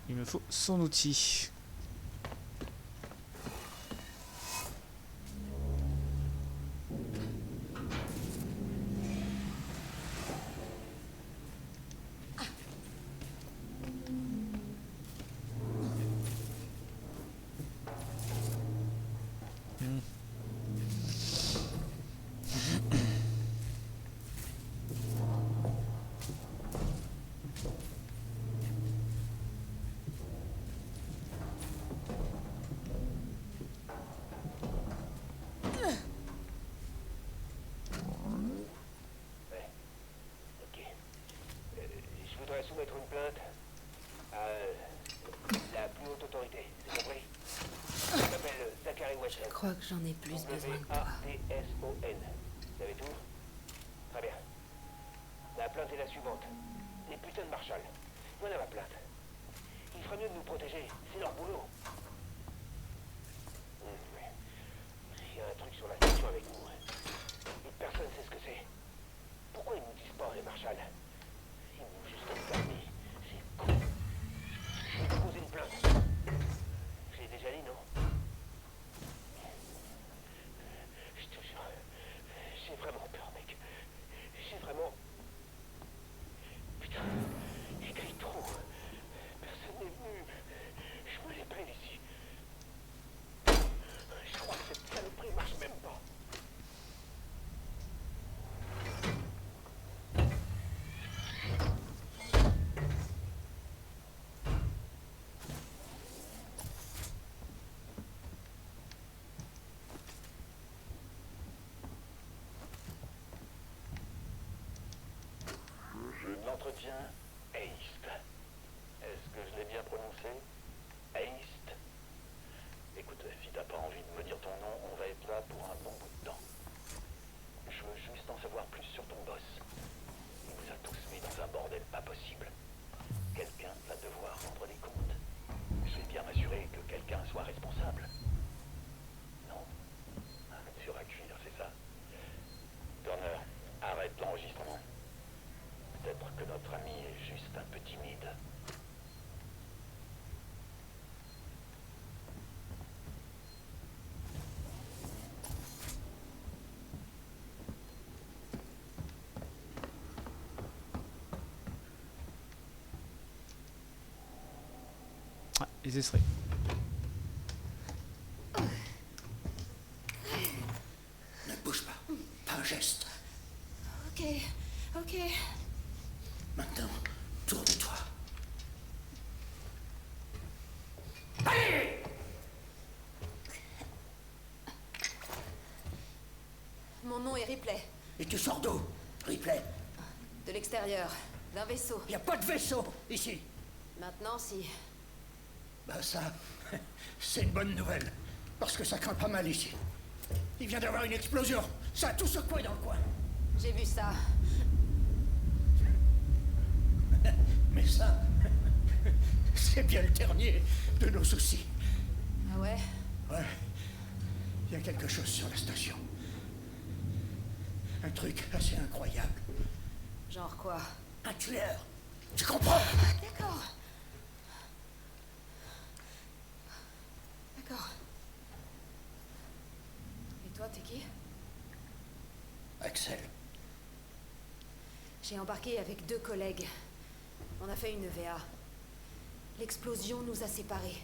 Il me faut son outil. Je voudrais soumettre une plainte à la plus haute autorité, c'est compris? Je m'appelle Zachary Weston. Je crois que j'en ai plus besoin que toi. W-A-T-S-O-N. Vous avez tout? Très bien. La plainte est la suivante. Les putains de marshals. Voilà ma plainte. Il ferait mieux de nous protéger. C'est leur boulot. Il y a un truc sur la station avec nous. Et personne sait ce que c'est. Pourquoi ils nous disent pas, les marshals? Ils m'ont juste permis. C'est con. Je vais déposer une plainte. Je l'ai déjà dit, non? Je te jure. J'ai vraiment peur, mec. J'ai vraiment... Putain. Il crie trop. Personne n'est venu. Je me les pèle ici. Je crois que cette saloperie marche même pas. L'entretien East. Est-ce que je l'ai bien prononcé? East. Écoute, si t'as pas envie de me dire ton nom, on va être là pour un bon bout de temps. Je veux juste en savoir plus sur ton boss. Il nous a tous mis dans un bordel pas possible. Quelqu'un va devoir rendre des comptes. Je vais bien m'assurer que quelqu'un soit responsable. Non? Sur à cuire, c'est ça? Turner, arrête l'enregistrement. Peut-être que notre ami est juste un peu timide. Ah, les extraits. Ne bouge pas. Pas un geste. Ok, ok. Maintenant, tourne-toi. Mon nom est Ripley. Et tu sors d'où, Ripley? De l'extérieur, d'un vaisseau. Y a pas de vaisseau ici. Maintenant, si. Bah ça, c'est une bonne nouvelle. Parce que ça craint pas mal ici. Il vient d'avoir une explosion. Ça a tout secoué dans le coin. J'ai vu ça. Mais ça, c'est bien le dernier de nos soucis. Ah ouais? Ouais. Il y a quelque chose sur la station. Un truc assez incroyable. Genre quoi? Un tueur. Tu comprends? D'accord. D'accord. Et toi, t'es qui? Axel. J'ai embarqué avec 2 collègues. On a fait une EVA. L'explosion nous a séparés.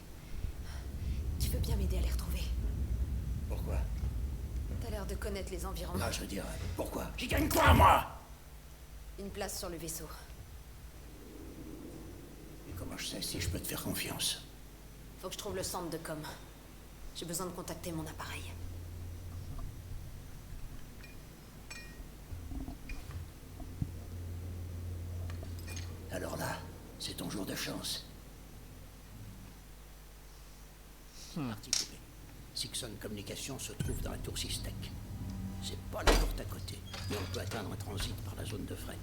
Tu veux bien m'aider à les retrouver? Pourquoi? T'as l'air de connaître les environs. Non, je veux dire, pourquoi? J'y gagne quoi, moi? Une place sur le vaisseau. Et comment je sais si je peux te faire confiance? Faut que je trouve le centre de com. J'ai besoin de contacter mon appareil. Alors là, c'est ton jour de chance. Parti coupé. Sixon Communication se trouve dans la tour Systec. C'est pas la porte à côté, mais on peut atteindre un transit par la zone de fret.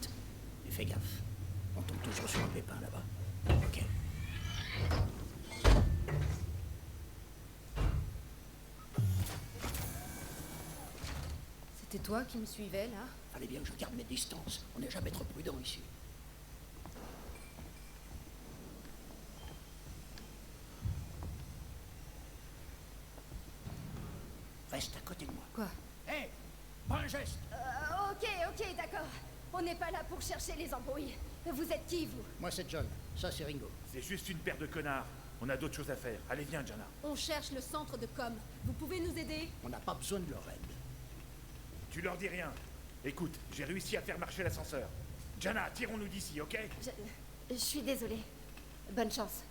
Mais fais gaffe, on tombe toujours sur un pépin là-bas. Ok. C'était toi qui me suivais, là? Fallait bien que je garde mes distances. On n'est jamais trop prudent ici. Reste à côté de moi. Quoi? Hé, pas un geste. Ok, d'accord. On n'est pas là pour chercher les embrouilles. Vous êtes qui, vous? Moi, c'est John. Ça, c'est Ringo. C'est juste une paire de connards. On a d'autres choses à faire. Allez, viens, Jana. On cherche le centre de com. Vous pouvez nous aider? On n'a pas besoin de leur aide. Tu leur dis rien. Écoute, j'ai réussi à faire marcher l'ascenseur. Jana, tirons-nous d'ici, ok? Je suis désolée. Bonne chance.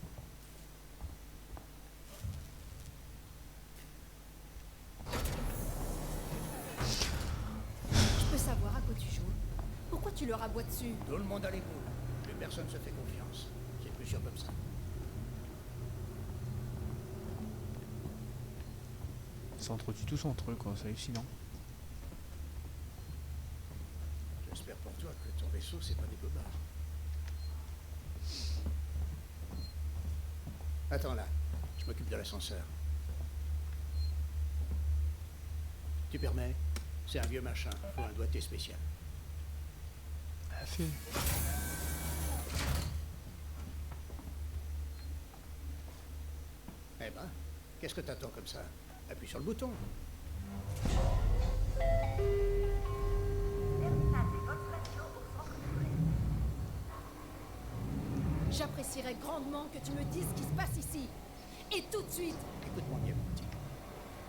Je peux savoir à quoi tu joues? Pourquoi tu leur aboies dessus? Tout le monde a les boules. Plus personne se fait confiance. C'est plus sûr comme ça. Ils s'entretuent tous entre eux, quoi, c'est hallucinant. J'espère pour toi que ton vaisseau, c'est pas des bobards. Attends là, je m'occupe de l'ascenseur. Tu permets? C'est un vieux machin, faut un doigté spécial. Ah, fait. Eh ben, qu'est-ce que t'attends comme ça? Appuie sur le bouton. J'apprécierais grandement que tu me dises ce qui se passe ici. Et tout de suite. Écoute-moi bien, mon petit.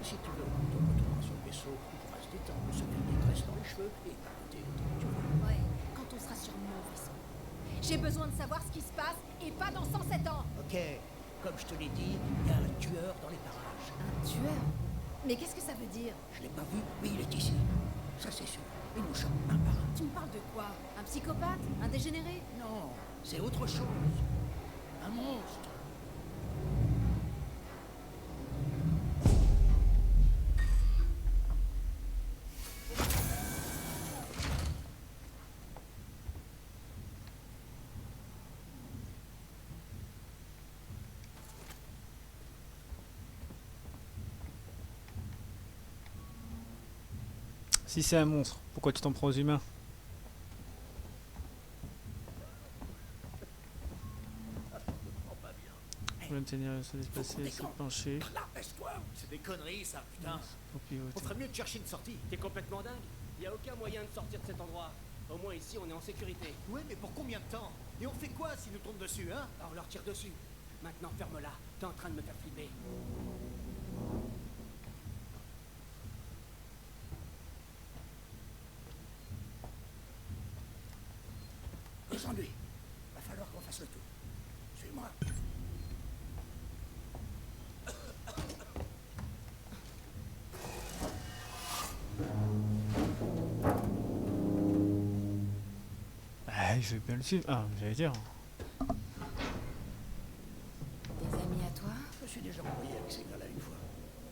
Si tu veux, quand on retournera sur le vaisseau, on pourra se détendre, se faire des tresses dans les cheveux et papoter autant que tu veux. Ouais, quand on sera sur mon vaisseau. J'ai besoin de savoir ce qui se passe et pas dans 107 ans. Ok, comme je te l'ai dit, il y a un tueur dans les parages. Un tueur? Mais qu'est-ce que ça veut dire? Je l'ai pas vu, mais il est ici. Ça, c'est sûr. Il nous chope un par un. Tu me parles de quoi? Un psychopathe? Un dégénéré? Non, c'est autre chose. Un monstre. Si c'est un monstre, pourquoi tu t'en prends aux humains? Problème de tenir, se déplacer, se pencher. C'est des conneries, ça, putain. Faut pivoter. On ferait mieux de chercher une sortie. T'es complètement dingue. Y a aucun moyen de sortir de cet endroit. Au moins ici, on est en sécurité. Ouais, mais pour combien de temps? Et on fait quoi s'ils nous tombent dessus, hein? On leur tire dessus. Maintenant, ferme-la. T'es en train de me faire flipper. Descends-lui. Va falloir qu'on fasse le tour. Suis-moi. Ah, je vais bien le suivre. Ah, j'allais dire. Des amis à toi? Je me suis déjà envoyé avec ces gars-là une fois.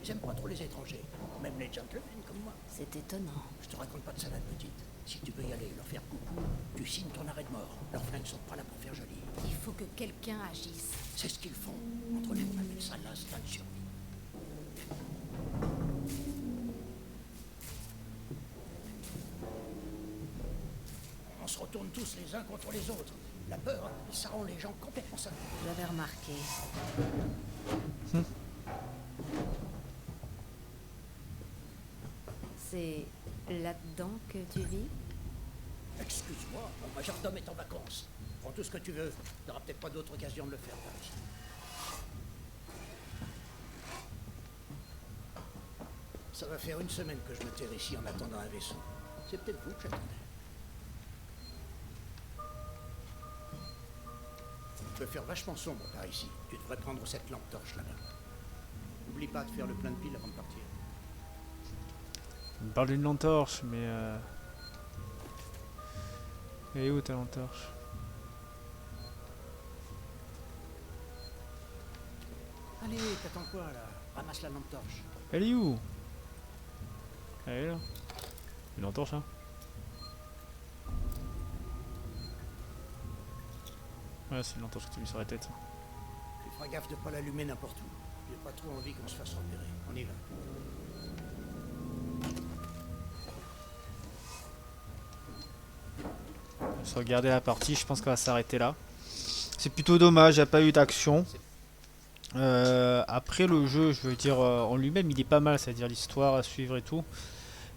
J'aime pas trop les étrangers, même On est gentlemen comme moi. C'est étonnant. Je te raconte pas de salade, petite. Si tu veux y aller, leur faire coucou, tu signes ton arrêt de mort. Leurs flingues sont pas là pour faire joli. Il faut que quelqu'un agisse. C'est ce qu'ils font. Entre nous, on appelle ça l'instinct de survie. On se retourne tous les uns contre les autres. La peur, ça rend les gens complètement seuls. J'avais remarqué. C'est là-dedans que tu vis? Excuse-moi, mon majordome est en vacances. Prends tout ce que tu veux. Tu n'auras peut-être pas d'autre occasion de le faire par ici. Ça va faire une semaine que je me terre ici en attendant un vaisseau. C'est peut-être vous que j'attendais. Il peut faire vachement sombre par ici. Tu devrais prendre cette lampe torche là-bas. N'oublie pas de faire le plein de piles avant de partir. On me parle d'une lampe torche, mais elle est où ta lampe torche? Allez, t'attends quoi là? Ramasse la lampe torche. Elle est où? Elle est là. Une lampe torche, hein? Ouais, c'est une lampe torche que tu as mis sur la tête. Tu feras gaffe de pas l'allumer n'importe où. J'ai pas trop envie qu'on se fasse repérer. On y va. On va regarder la partie, je pense qu'on va s'arrêter là. C'est plutôt dommage, il n'y a pas eu d'action. Après le jeu, je veux dire, en lui-même, il est pas mal, c'est-à-dire l'histoire à suivre et tout.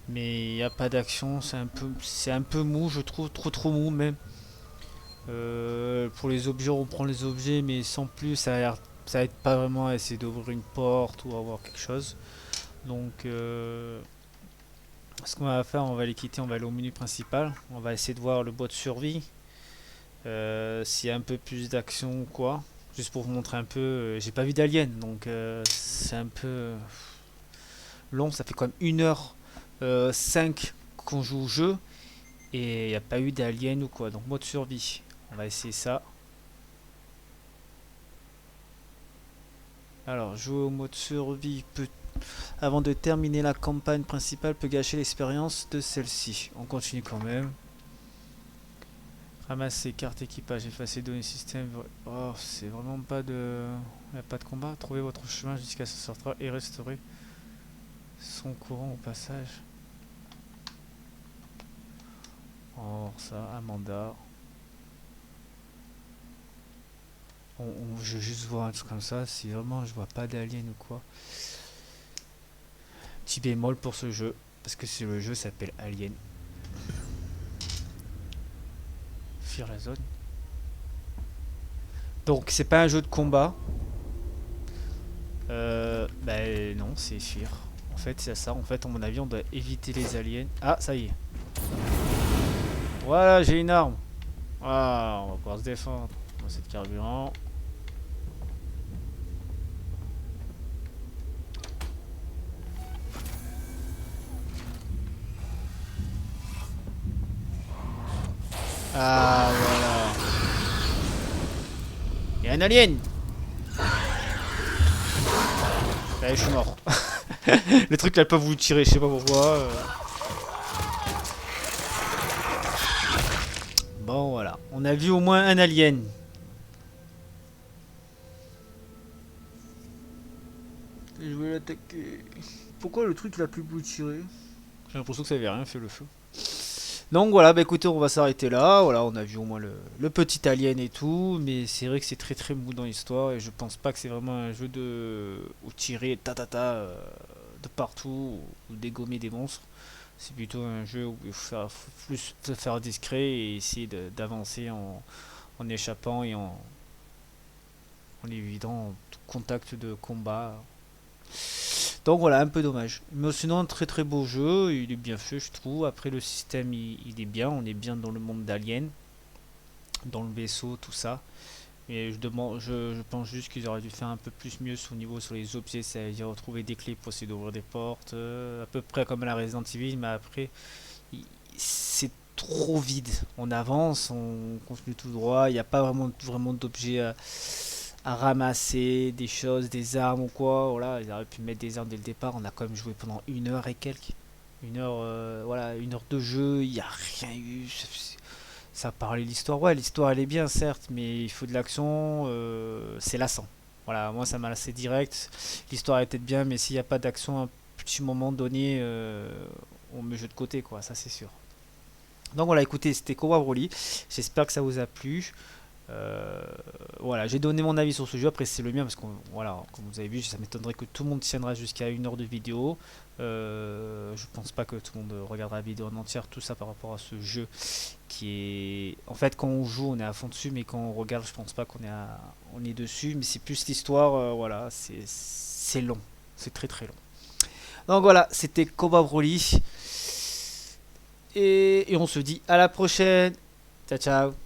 Mais il n'y a pas d'action, c'est un peu mou, je trouve, trop mou même. Pour les objets, on prend les objets, mais sans plus, ça aide pas vraiment à essayer d'ouvrir une porte ou à avoir quelque chose. Donc, ce qu'on va faire, on va les quitter, on va aller au menu principal. On va essayer de voir le bois de survie. S'il y a un peu plus d'action ou quoi. Juste pour vous montrer un peu. J'ai pas vu d'alien, donc c'est un peu long. Ça fait quand même 1h05 qu'on joue au jeu. Et il n'y a pas eu d'alien ou quoi. Donc mode survie. On va essayer ça. Alors jouer au mode survie avant de terminer la campagne principale peut gâcher l'expérience de celle-ci. On continue quand même. Ramasser carte équipage, effacer données système. Oh, c'est vraiment pas de... Il n'y a pas de combat. Trouvez votre chemin jusqu'à ce sortir et restaurer son courant au passage. Oh, ça, Amanda. Je vais juste voir un truc comme ça. Si vraiment je vois pas d'alien ou quoi. Petit bémol pour ce jeu. Parce que le jeu s'appelle Alien. Fuir la zone. Donc c'est pas un jeu de combat. Ben non, c'est fuir. En fait c'est ça. En fait à mon avis on doit éviter les aliens. Ah ça y est. Voilà, j'ai une arme. Ah, on va pouvoir se défendre. On va essayer de carburant. Ah, voilà. Il y a un alien. Allez, je suis mort. Le truc là, pas voulu tirer, je sais pas pourquoi. Bon, voilà. On a vu au moins un alien. Je vais l'attaquer. Pourquoi le truc il a plus voulu tirer? J'ai l'impression que ça avait rien fait le feu. Donc voilà, bah écoutez, on va s'arrêter là. Voilà, on a vu au moins le petit alien et tout. Mais c'est vrai que c'est très mou dans l'histoire. Et je pense pas que c'est vraiment un jeu où tirer de partout ou dégommer des monstres. C'est plutôt un jeu où il faut plus se faire discret et essayer d'avancer en échappant et en évitant tout contact de combat. Donc voilà, un peu dommage. Mais sinon, très beau jeu, il est bien fait, je trouve. Après, le système, il est bien. On est bien dans le monde d'Alien, dans le vaisseau, tout ça. Mais je pense juste qu'ils auraient dû faire un peu plus mieux sur les objets, c'est-à-dire retrouver des clés pour essayer d'ouvrir des portes, à peu près comme à la Resident Evil, mais après, c'est trop vide. On avance, on continue tout droit, il n'y a pas vraiment d'objets à ramasser des choses, des armes ou quoi. Voilà, ils auraient pu mettre des armes dès le départ. On a quand même joué pendant 1 heure et quelques. 1 heure, voilà, 1 heure de jeu, il n'y a rien eu. Ça parlait de l'histoire. Ouais, l'histoire elle est bien, certes, mais il faut de l'action, c'est lassant. Voilà, moi ça m'a lassé direct. L'histoire est peut-être bien, mais s'il n'y a pas d'action à un petit moment donné, on me jette de côté, quoi, ça c'est sûr. Donc voilà, écoutez, c'était Kowa Broly. J'espère que ça vous a plu. Voilà, j'ai donné mon avis sur ce jeu. Après, c'est le mien parce que, voilà, comme vous avez vu, ça m'étonnerait que tout le monde tiendra jusqu'à 1 heure de vidéo. Je pense pas que tout le monde regardera la vidéo en entière, tout ça par rapport à ce jeu qui est. En fait, quand on joue, on est à fond dessus, mais quand on regarde, je pense pas on est dessus. Mais c'est plus l'histoire, voilà, c'est long, c'est très très long. Donc voilà, c'était Kowa Broly. Et on se dit à la prochaine. Ciao, ciao.